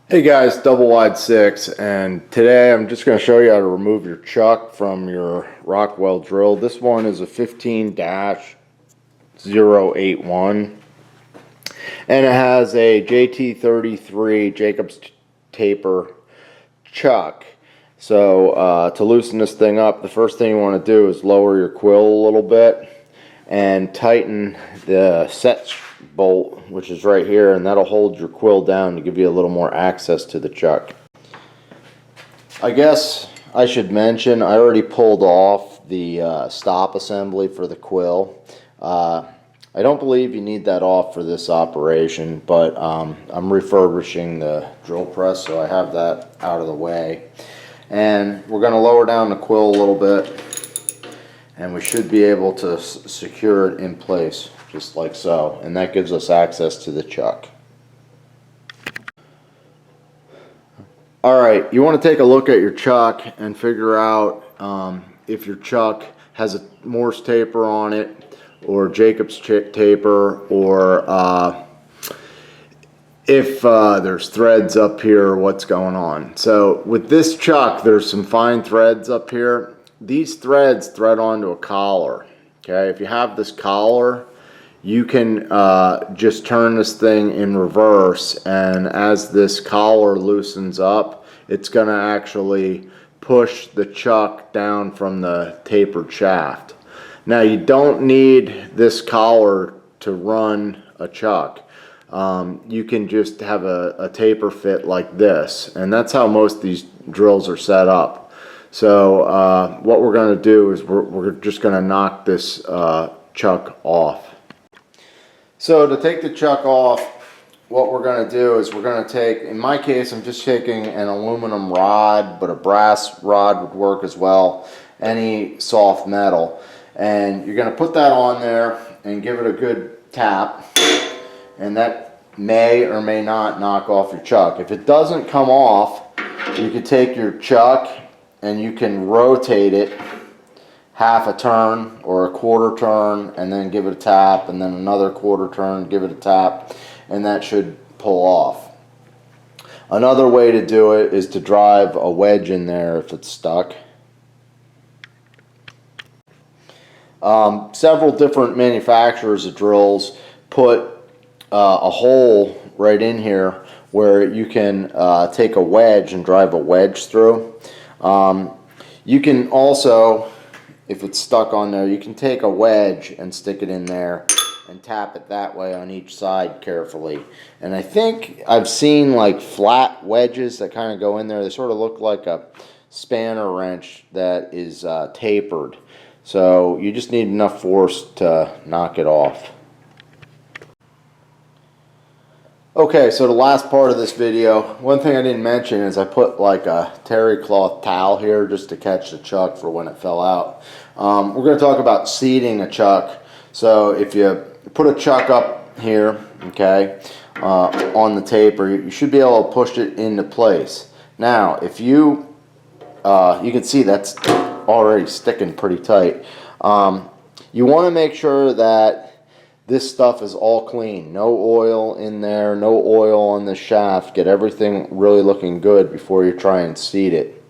Hey guys, double wide six, and today I'm just going to show you how to remove your chuck from your Rockwell drill. This one is a 15-081, and it has a JT33 Jacob's taper chuck. So to loosen this thing up, the first thing you want to do is lower your quill a little bit and tighten the set bolt, which is right here, and that'll hold your quill down to give you a little more access to the chuck. I guess I should mention I already pulled off the stop assembly for the quill. I don't believe you need that off for this operation, but I'm refurbishing the drill press, so I have that out of the way. And we're going to lower down the quill a little bit, and we should be able to secure it in place just like so, and that gives us access to the chuck. Alright, you want to take a look at your chuck and figure out if your chuck has a Morse taper on it or Jacob's taper, or if there's threads up here or what's going on. So with this chuck, there's some fine threads up here. These threads thread onto a collar. Okay, if you have this collar, you can just turn this thing in reverse, and as this collar loosens up, it's going to actually push the chuck down from the tapered shaft. Now, you don't need this collar to run a chuck. You can just have a taper fit like this, and that's how most of these drills are set up. So what we're going to do is we're just going to knock this chuck off. So to take the chuck off, what we're going to do is we're going to take, in my case, I'm just taking an aluminum rod, but a brass rod would work as well, any soft metal. And you're going to put that on there and give it a good tap, and that may or may not knock off your chuck. If it doesn't come off, you can take your chuck and you can rotate it half a turn or a quarter turn, and then give it a tap, and then another quarter turn, give it a tap, and that should pull off. Another way to do it is to drive a wedge in there if it's stuck. Several different manufacturers of drills put a hole right in here where you can take a wedge and drive a wedge through. You can also, if it's stuck on there, you can take a wedge and stick it in there and tap it that way on each side carefully. And I think I've seen like flat wedges that kind of go in there. They sort of look like a spanner wrench that is tapered. So you just need enough force to knock it off. Okay, so the last part of this video, one thing I didn't mention is I put like a terry cloth towel here just to catch the chuck for when it fell out. We're going to talk about seating a chuck. So if you put a chuck up here, okay, on the taper, you should be able to push it into place. Now, if you can see that's already sticking pretty tight. You want to make sure that this stuff is all clean. No oil in there, no oil on the shaft. Get everything really looking good before you try and seat it.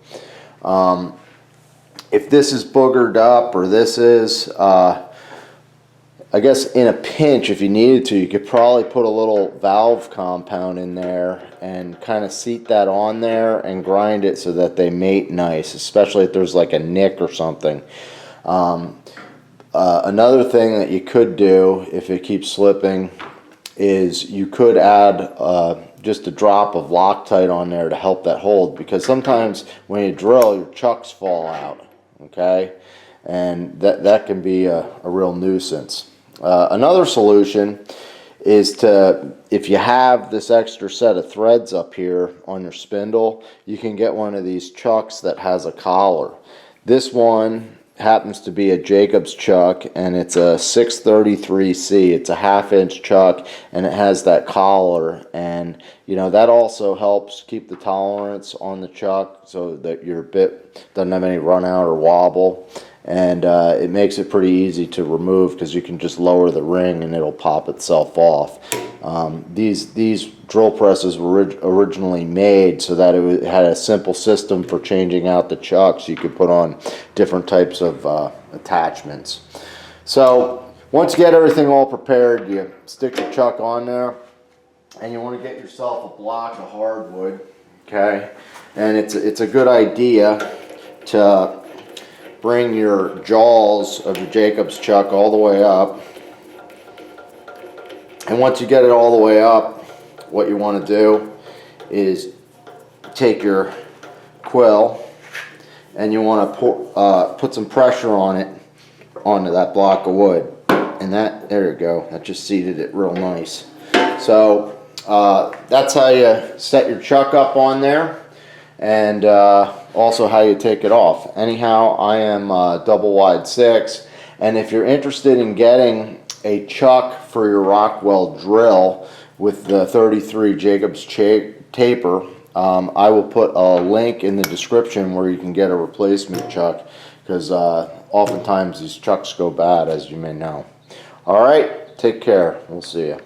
If this is boogered up, or this is, I guess in a pinch, if you needed to, you could probably put a little valve compound in there and kind of seat that on there and grind it so that they mate nice, especially if there's like a nick or something. Another thing that you could do if it keeps slipping is you could add just a drop of Loctite on there to help that hold, because sometimes when you drill, your chucks fall out, okay, and that can be a real nuisance. Another solution is to, if you have this extra set of threads up here on your spindle, you can get one of these chucks that has a collar. This one happens to be a Jacob's chuck, and it's a 633C. It's a 1/2 inch chuck, and it has that collar, and you know that also helps keep the tolerance on the chuck so that your bit doesn't have any run out or wobble. and it makes it pretty easy to remove because you can just lower the ring and it'll pop itself off. These drill presses were originally made so that it had a simple system for changing out the chucks. You could put on different types of attachments. So once you get everything all prepared, you stick your chuck on there, and you want to get yourself a block of hardwood, okay? And it's a good idea to bring your jaws of your Jacobs chuck all the way up. And once you get it all the way up, what you want to do is take your quill and you want to put some pressure on it, onto that block of wood. And there you go, that just seated it real nice. So that's how you set your chuck up on there, and also how you take it off. Anyhow, I am double wide 6, and if you're interested in getting a chuck for your Rockwell drill with the 33 Jacobs taper, I will put a link in the description where you can get a replacement chuck, because oftentimes these chucks go bad, as you may know. All right, take care. We'll see you.